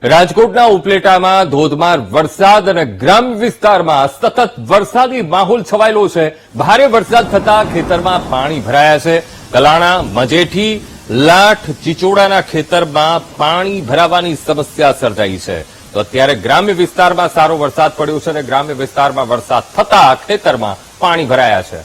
રાજકોટના ઉપલેટામાં ધોધમાર વરસાદ અને ગ્રામ્ય વિસ્તારમાં સતત વરસાદી માહોલ છવાયેલો છે। ભારે વરસાદ થતા ખેતરમાં પાણી ભરાયા છે। કલાણા, મજેઠી, લાઠ, ચિચોડાના ખેતરમાં પાણી ભરાવાની સમસ્યા સર્જાઈ છે। તો અત્યારે ગ્રામ્ય વિસ્તારમાં સારો વરસાદ પડ્યો છે અને ગ્રામ્ય વિસ્તારમાં વરસાદ થતા ખેતરમાં પાણી ભરાયા છે।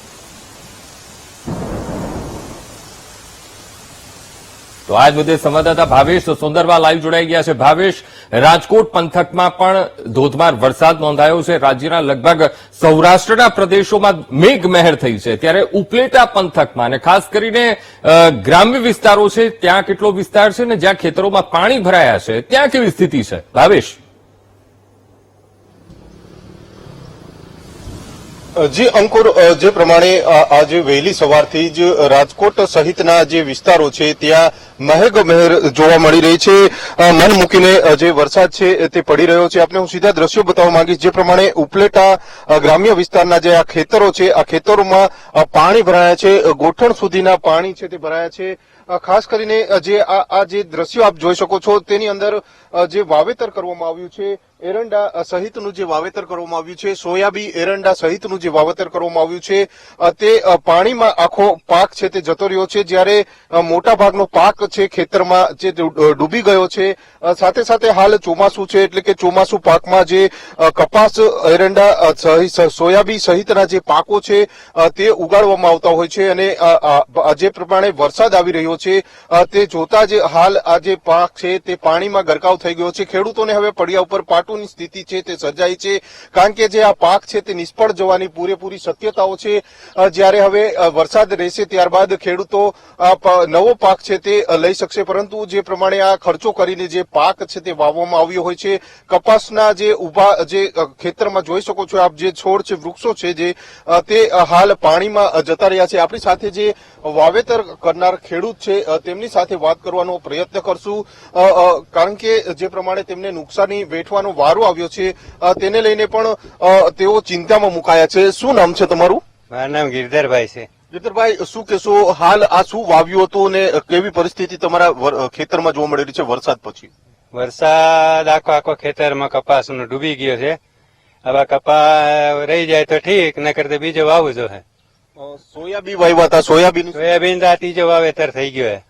તો આજ મુદ્દે સંવાદદાતા ભાવેશ સુંદરવા લાઈવ જોડાઈ ગયા છે। ભાવેશ, રાજકોટ પંથકમાં પણ ધોધમાર વરસાદ નોંધાયો છે। રાજ્યના લગભગ સૌરાષ્ટ્રના પ્રદેશોમાં મેઘમહેર થઈ છે, ત્યારે ઉપલેટા પંથકમાં અને ખાસ કરીને ગ્રામ્ય વિસ્તારો છે ત્યાં કેટલો વિસ્તાર છે ને જ્યાં ખેતરોમાં પાણી ભરાયા છે ત્યાં કેવી સ્થિતિ છે? ભાવેશ। જી અંકુર, જે પ્રમાણે આજે વહેલી સવારથી જ રાજકોટ સહિતના જે વિસ્તારો છે ત્યાં મહેર જોવા મળી રહી છે। મન મૂકીને જે વરસાદ છે તે પડી રહ્યો છે। આપને હું સીધા દ્રશ્યો બતાવવા માંગીશ। જે પ્રમાણે ઉપલેટા ગ્રામ્ય વિસ્તારના જે આ ખેતરો છે, આ ખેતરોમાં પાણી ભરાયા છે, ગોઠણ સુધીના પાણી છે તે ભરાયા છે। ખાસ કરીને જે દ્રશ્યો આપ જોઈ શકો છો તેની અંદર જે વાવેતર કરવામાં આવ્યું છે, એરંડા સહિતનું જે વાવેતર કરવામાં આવ્યું છે, સોયાબી, એરંડા સહિતનું જે વાવેતર કરવામાં આવ્યું છે તે પાણીમાં આખો પાક છે તે જતો રહ્યો છે। જ્યારે મોટા ભાગનો પાક છે ખેતરમાં જે ડૂબી ગયો છે। સાથે સાથે હાલ ચોમાસું છે, એટલે કે ચોમાસું પાકમાં જે કપાસ, એરંડા, સોયાબી સહિતના જે પાકો છે તે ઉગાડવામાં આવતા હોય છે અને જે પ્રમાણે વરસાદ આવી રહ્યો છે તે જોતા જ હાલ આ જે પાક છે તે પાણીમાં ગરકાવ થઈ ગયો છે। ખેડૂતોને હવે પડિયા ઉપર પાટુની સ્થિતિ છે તે સર્જાઈ છે, કારણ કે જે આ પાક છે તે નિષ્ફળ જવાની પૂરેપૂરી શક્યતાઓ છે। જ્યારે હવે વરસાદ રહેશે ત્યારબાદ ખેડૂતો નવો પાક છે તે લઈ શકશે, પરંતુ જે પ્રમાણે આ ખર્ચો કરીને જે પાક છે તે વાવવામાં આવ્યો હોય છે, કપાસના જે ઉભા જે ખેતરમાં જોઈ શકો છો આપ, જે છોડ છે, વૃક્ષો છે જે તે હાલ પાણીમાં જતા રહ્યા છે। આપણી સાથે જે વાવેતર કરનાર ખેડૂત છે તેમની સાથે વાત કરવાનો પ્રયત્ન કરશું, કારણ કે જે પ્રમાણે તેમને નુકસાની વેઠવાનો વારો આવ્યો છે તેને લઈને પણ તેઓ ચિંતામાં મુકાયા છે। શું નામ છે તમારું? મારું નામ ગિરધરભાઈ છે। ગિરધરભાઈ, શું કહેશો, હાલ આ શું વાવ્યું હતું અને કેવી પરિસ્થિતિ તમારા ખેતરમાં જોવા મળી રહી છે વરસાદ પછી? વરસાદ આખો ખેતરમાં કપાસનો ડૂબી ગયો છે। હવે કપા રહી જાય તો ઠીક, નકર તો બીજો વાવું જો હે। સોયાબીન વાવ્યા હતા, સોયાબીન તો ત્રીજો વાવેતર થઈ ગયો હે।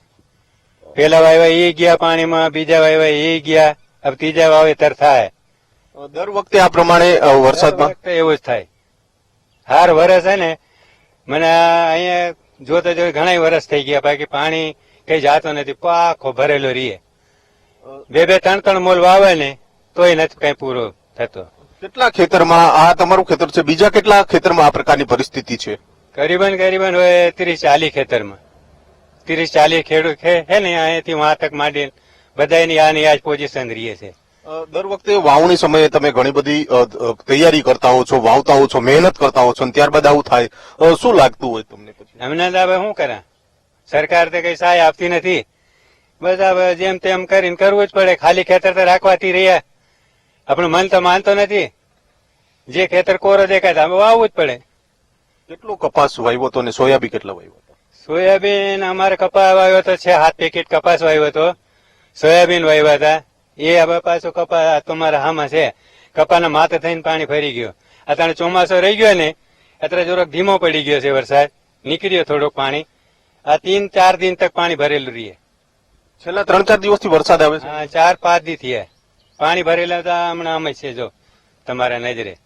પેલા વાવ્યા એ ગયા પાણીમાં, બીજા વાવ્યા એ ગયા, હવે ત્રીજા વાવેતર થાય। દર વખતે આ પ્રમાણે વરસાદમાં એવું જ થાય। હાર વરસ હે ને, મને અહીંયા જોતા જો ઘણા વરસ થઈ ગયા, બાકી પાણી કઈ જાતો નથી, પાખો ભરેલો રહીએ। બે ત્રણ મોલ વાવે ને તોય નથી કઈ પૂરો થતો। કેટલા ખેતરમાં, આ તમારું ખેતર છે, બીજા કેટલા ખેતરમાં આ પ્રકારની પરિસ્થિતિ છે? કરીબન હોય 30-40 ખેતરમાં, 30-40 ખેડૂત હે ને અહીંયાથી વહાં તક માંડીને બધાની આની આજ પોઝિશન રહીએ છે। દર વખતે વાવણી સમયે તમે ઘણી બધી તૈયારી કરતા હો છો, વાવતા હો છો, મહેનત કરતા હો છો, ત્યારબાદ આવું થાય, શું લાગતું હોય તમને પછી? અમને તો હવે શું કરે, સરકાર તો કઈ સહાય આપતી નથી, બસ હવે જેમ તેમ કરીને કરવું જ પડે। ખાલી ખેતર તો રાખવાથી રહ્યા, આપણું મન તો માનતો નથી, જે ખેતર કોરો દેખાય તો વાવવું જ પડે। કેટલો કપાસ વાવ્યો હતો અને સોયાબીન કેટલા વાવ્યો હતો? સોયાબીન અમારે કપાસ વાવ્યો હતો 6-7 પેકેટ કપાસ વાવ્યો હતો, સોયાબીન વાવ્યા હતા। એ હવે પાછો કપાસ તમારા હામાં છે, કપાના માથે થઈને પાણી ફરી ગયો। અત્યારે ચોમાસો રહી ગયો ને, અત્યારે જરાક ધીમો પડી ગયો છે વરસાદ, નીકળ્યો થોડોક પાણી। આ 3-4 દિન તક પાણી ભરેલું રહીએ। છેલ્લા 3-4 દિવસથી વરસાદ આવે છે? હા, 4-5 દી થયા પાણી ભરેલા હતા, હમણાં અમે છે જો તમારા નજરે।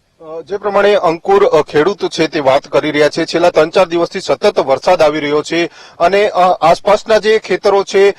જે પ્રમાણે અંકુર ખેડૂત છે તે વાત કરી રહ્યા છે, છેલ્લા 3-4 દિવસથી સતત વરસાદ આવી રહ્યો છે અને આસપાસના જે ખેતરો છે,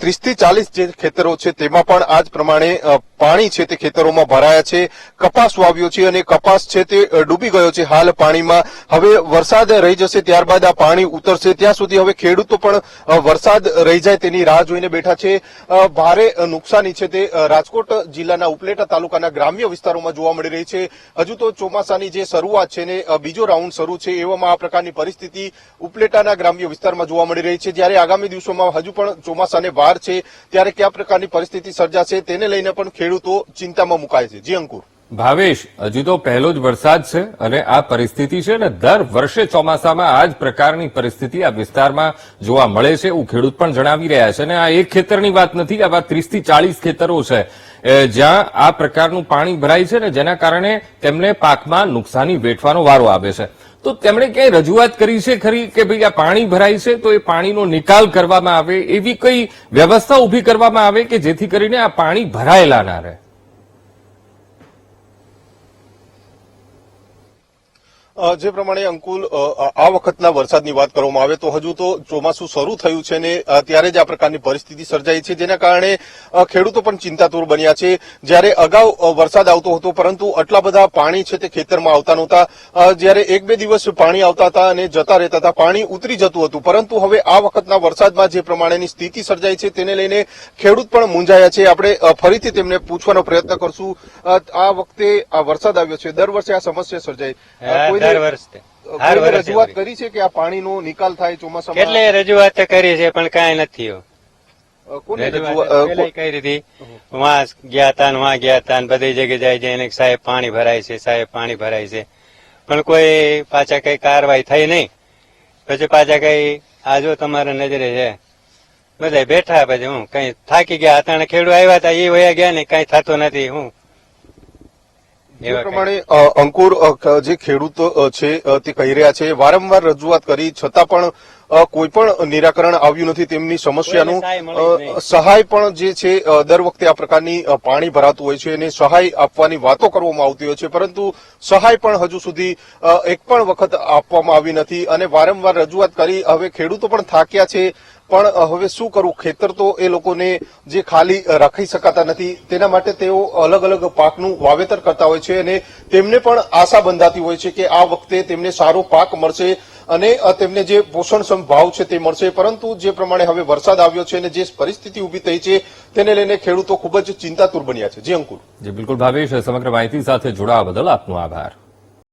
30-40 જે ખેતરો છે તેમાં પણ આ જ પ્રમાણે પાણી છે તે ખેતરોમાં ભરાયા છે। કપાસ વાવ્યો છે અને કપાસ છે તે ડૂબી ગયો છે હાલ પાણીમાં। હવે વરસાદ રહી જશે ત્યારબાદ આ પાણી ઉતરશે, ત્યાં સુધી હવે ખેડૂતો પણ વરસાદ રહી જાય તેની રાહ જોઈને બેઠા છે। ભારે નુકસાની છે તે રાજકોટ જિલ્લાના ઉપલેટા તાલુકાના ગ્રામ્ય વિસ્તારોમાં જોવા મળી રહી છે। હજુ તો ચોમાસાની જે શરૂઆત છે ને બીજો રાઉન્ડ શરૂ છે, એવામાં આ પ્રકારની પરિસ્થિતિ ઉપલેટાના ગ્રામ્ય વિસ્તારમાં જોવા મળી રહી છે। જ્યારે આગામી દિવસોમાં હજુ પણ ચોમાસાને વાર છે, ત્યારે કયા પ્રકારની પરિસ્થિતિ સર્જાશે તેને લઈને પણ ખેડૂતો ચિંતામાં મુકાય છે। જી અંકુર। ભાવેશ, હજી તો પહેલો જ વરસાદ છે અને આ પરિસ્થિતિ છે ને દર વર્ષે ચોમાસામાં આ જ પ્રકારની પરિસ્થિતિ આ વિસ્તારમાં જોવા મળે છે એવું ખેડૂત પણ જણાવી રહ્યા છે અને આ એક ખેતરની વાત નથી, આવા 30 થી 40 ખેતરો છે જ્યાં આ પ્રકારનું પાણી ભરાય છે ને જેના કારણે તેમને પાકમાં નુકસાની વેઠવાનો વારો આવે છે. તો તેમણે ક્યાંય રજૂઆત કરી છે ખરી કે ભાઈ આ પાણી ભરાય છે તો એ પાણીનો નિકાલ કરવામાં આવે, એવી કઈ વ્યવસ્થા ઉભી કરવામાં આવે કે જેથી કરીને આ પાણી ભરાયેલા ના રહે? જે પ્રમાણે અંકુલ આ વખતના વરસાદની વાત કરવામાં આવે તો હજુ તો ચોમાસું શરૂ થયું છે ને ત્યારે જ આ પ્રકારની પરિસ્થિતિ સર્જાઈ છે, જેના કારણે ખેડૂતો પણ ચિંતાતુર બન્યા છે. જ્યારે અગાઉ વરસાદ આવતો હતો પરંતુ આટલા બધા પાણી છે તે ખેતરમાં આવતા નહોતા, જ્યારે 1-2 દિવસ પાણી આવતા હતા અને જતા રહેતા હતા, પાણી ઉતરી જતું હતું. પરંતુ હવે આ વખતના વરસાદમાં જે પ્રમાણેની સ્થિતિ સર્જાઈ છે તેને લઈને ખેડૂત પણ મૂંઝાયા છે. આપણે ફરીથી તેમને પૂછવાનો પ્રયત્ન કરશું. આ વખતે આ વરસાદ આવ્યો છે, દર વર્ષે આ સમસ્યા સર્જાય, કોઈને રજૂઆત કરી છે કે આ પાણીનો નિકાલ થાય ચોમાસામાં? એટલે રજૂઆત કરી છે પણ કાંઈ નથી થયું. કોને રજૂઆત કરી હતી, વાં ગયા તા ને બધી જગ્યાએ જાય છે એને સાહેબ પાણી ભરાય છે, સાહેબ પાણી ભરાય છે, પણ કોઈ પાછા કઈ કાર્યવાહી થઈ નહીં. પછી પાછા કઈ આ જો તમારા નજરે છે બધા બેઠા, પછી હું કઈ થાકી ગયા હતા, ખેડૂત આવ્યા હતા એ વયા ગયા ને કઈ થતું નથી. હું એ પ્રમાણે અંકુર જે ખેડૂતો છે તે કહી રહ્યા છે, વારંવાર રજૂઆત કરી છતાં પણ કોઈ પણ નિરાકરણ આવ્યું નથી તેમની સમસ્યાનું. સહાય પણ જે છે દર વખતે આ પ્રકારની પાણી ભરાતું હોય છે અને સહાય આપવાની વાતો કરવામાં આવતી હોય છે, પરંતુ સહાય પણ હજુ સુધી એક પણ વખત આપવામાં આવી નથી અને વારંવાર રજૂઆત કરી હવે ખેડૂતો પણ થાક્યા છે. પણ હવે શું કરવું, ખેતર તો એ લોકોને જે ખાલી રાખી શકાતા નથી, તેના માટે તેઓ અલગ અલગ પાકનું વાવેતર કરતા હોય છે અને તેમને પણ આશા બંધાતી હોય છે કે આ વખતે તેમને સારો પાક મળશે અને તેમને જે પોષણક્ષમ ભાવ છે તે મળશે. પરંતુ જે પ્રમાણે હવે વરસાદ આવ્યો છે અને જે પરિસ્થિતિ ઉભી થઈ છે તેને લઈને ખેડૂતો ખૂબ જ ચિંતાતુર બન્યા છે. જી અંકુર. જી બિલકુલ ભાવેશ, સમગ્ર માહિતી સાથે જોડાવા બદલ આપનો આભાર.